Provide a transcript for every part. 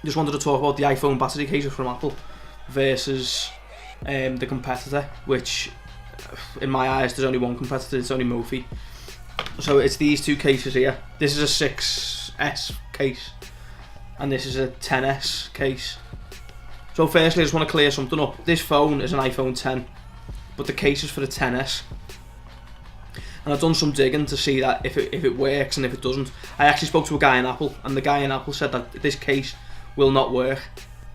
just wanted to talk about the iPhone battery cases from Apple versus the competitor, which in my eyes there's only one competitor, it's only Mophie. So it's these two cases here. This is a 6S case and this is a 10S case. So firstly I just want to clear something up. This phone is an iPhone 10, but the case is for the 10S. And I've done some digging to see that if it works and if it doesn't. I actually spoke to a guy in Apple, and the guy in Apple said that this case will not work.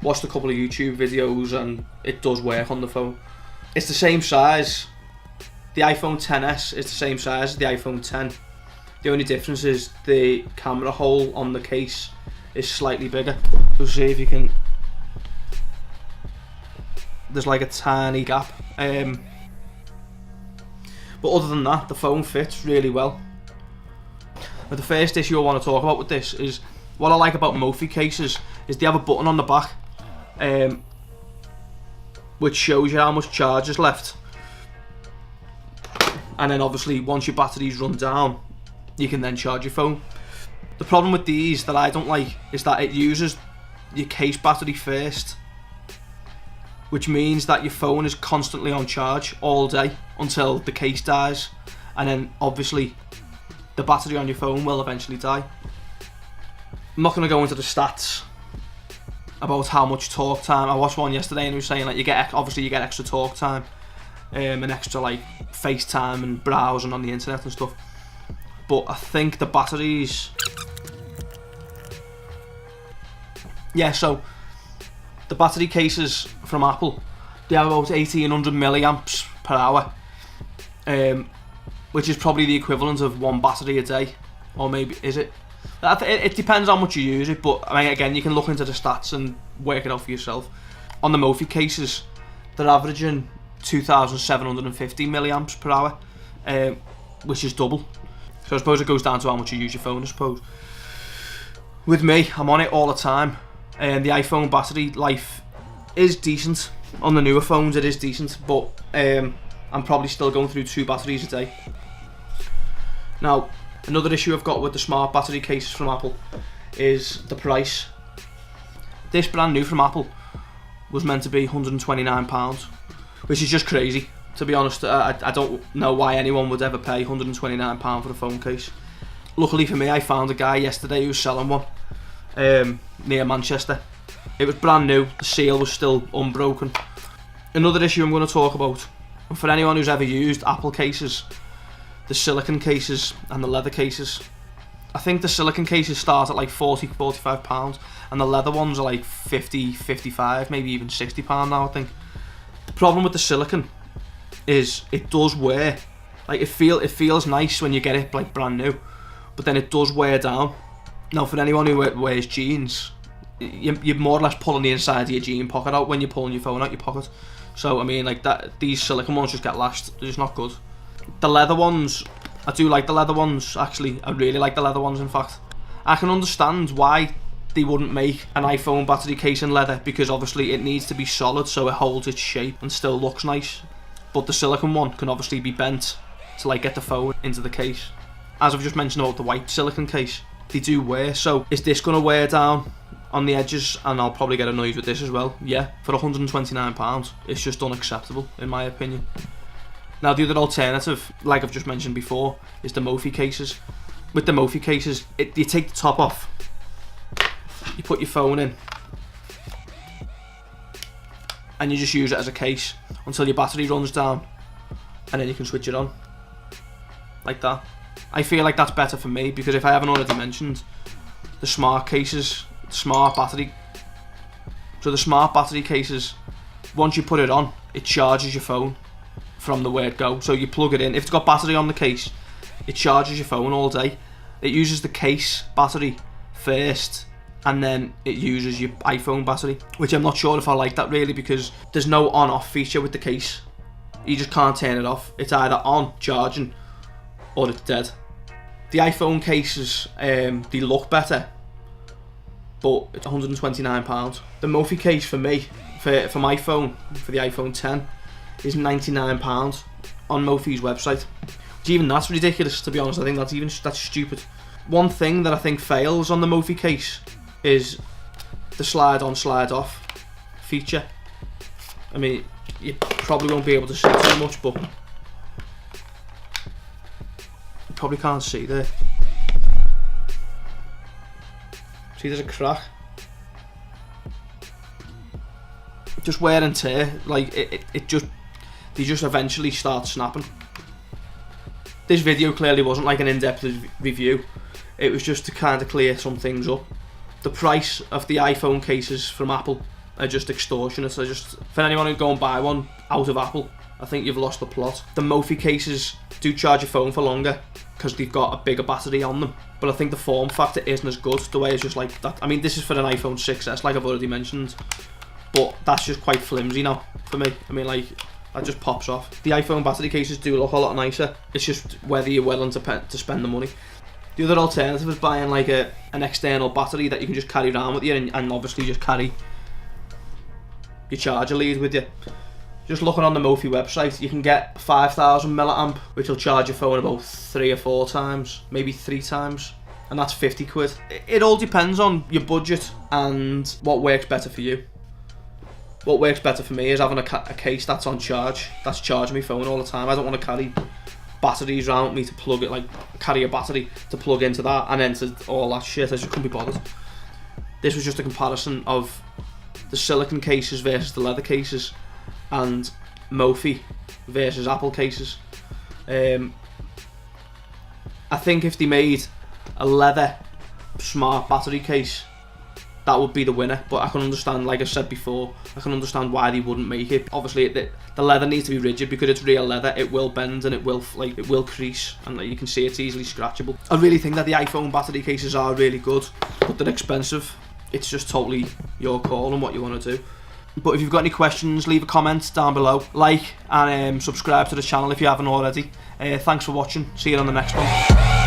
Watched a couple of YouTube videos and it does work on the phone. It's the same size. The iPhone XS is the same size as the iPhone 10. The only difference is the camera hole on the case is slightly bigger. We'll see if you can... There's like a tiny gap. But other than that, the phone fits really well. But the first issue I want to talk about with this is, what I like about Mophie cases is they have a button on the back which shows you how much charge is left. And then obviously once your batteries run down, you can then charge your phone. The problem with these that I don't like is that it uses your case battery first, which means that your phone is constantly on charge all day until the case dies, and then obviously the battery on your phone will eventually die. I'm not going to go into the stats about how much talk time. I watched one yesterday and it was saying like you get extra talk time and extra like FaceTime and browsing on the internet and stuff, but I think the batteries, so the battery cases from Apple, they have about 1800 milliamps per hour, which is probably the equivalent of one battery a day, or maybe, is it? It depends how much you use it, but I mean, again, you can look into the stats and work it out for yourself. On the Mophie cases, they're averaging 2750 milliamps per hour, which is double. So I suppose it goes down to how much you use your phone, I suppose. With me, I'm on it all the time. And the iPhone battery life is decent. On the newer phones it is decent, but I'm probably still going through 2 batteries a day. Now, another issue I've got with the smart battery cases from Apple is the price. This brand new from Apple was meant to be £129, which is just crazy, to be honest. I don't know why anyone would ever pay £129 for a phone case. Luckily for me, I found a guy yesterday who was selling one near Manchester. It was brand new, the seal was still unbroken. Another issue I'm going to talk about, and for anyone who's ever used Apple cases, the silicone cases and the leather cases. I think the silicone cases start at like £40-45 and the leather ones are like 50-55, maybe even £60 now, I think. The problem with the silicone is it does wear. Like it feels nice when you get it like brand new, but then it does wear down. Now, for anyone who wears jeans, you're more or less pulling the inside of your jean pocket out when you're pulling your phone out your pocket. So I mean, like that, these silicone ones just get lashed. They're just not good. The leather ones, I do like the leather ones. Actually, I really like the leather ones. In fact, I can understand why they wouldn't make an iPhone battery case in leather, because obviously it needs to be solid so it holds its shape and still looks nice. But the silicone one can obviously be bent to like get the phone into the case. As I've just mentioned about the white silicone case, they do wear. So is this going to wear down on the edges? And I'll probably get annoyed with this as well. Yeah, for £129, it's just unacceptable in my opinion. Now, the other alternative, like I've just mentioned before, is the Mophie cases. With the Mophie cases, you take the top off, you put your phone in, and you just use it as a case until your battery runs down, and then you can switch it on, like that. I feel like that's better for me, because if I haven't already mentioned, the smart cases, the smart battery cases, once you put it on, it charges your phone from the word go. So you plug it in. If it's got battery on the case, it charges your phone all day. It uses the case battery first, and then it uses your iPhone battery, which I'm not sure if I like that really, because there's no on-off feature with the case. You just can't turn it off. It's either on, charging, or it's dead. The iPhone cases, they look better, but it's £129. The Mophie case for me, for my phone, for the iPhone 10, is £99 on Mophie's website. Which even that's ridiculous, to be honest. I think that's stupid. One thing that I think fails on the Mophie case is the slide on, slide off feature. I mean, you probably won't be able to see too much, but you probably can't see there. See, there's a crack. Just wear and tear, like they just eventually start snapping. This video clearly wasn't like an in-depth review. It was just to kind of clear some things up. The price of the iPhone cases from Apple are just extortionate. So just for anyone who go and buy one out of Apple, I think you've lost the plot. The Mophie cases do charge your phone for longer because they've got a bigger battery on them, but I think the form factor isn't as good. The way it's just like that. I mean, this is for an iPhoneXS, like I've already mentioned, but that's just quite flimsy now for me. I mean, like, that just pops off. The iPhone battery cases do look a lot nicer. It's just whether you're willing to spend the money. The other alternative is buying like an external battery that you can just carry around with you, and obviously just carry your charger lead with you. Just looking on the Mophie website, you can get 5,000 milliamp, which will charge your phone about 3 or 4 times, maybe 3 times, and that's 50 quid. It all depends on your budget and what works better for you. What works better for me is having a case that's on charge, that's charging my phone all the time. I don't want to carry batteries around me to plug it, like carry a battery to plug into that and then to all that shit. I just couldn't be bothered. This was just a comparison of the silicone cases versus the leather cases, and Mophie versus Apple cases. I think if they made a leather smart battery case, that would be the winner, but I can understand, like I said before, I can understand why they wouldn't make it. Obviously the leather needs to be rigid because it's real leather. It will bend and it will crease, and like, you can see it's easily scratchable. I really think that the iPhone battery cases are really good, but they're expensive. It's just totally your call on what you want to do. But if you've got any questions, leave a comment down below, like and subscribe to the channel if you haven't already. Thanks for watching, see you on the next one.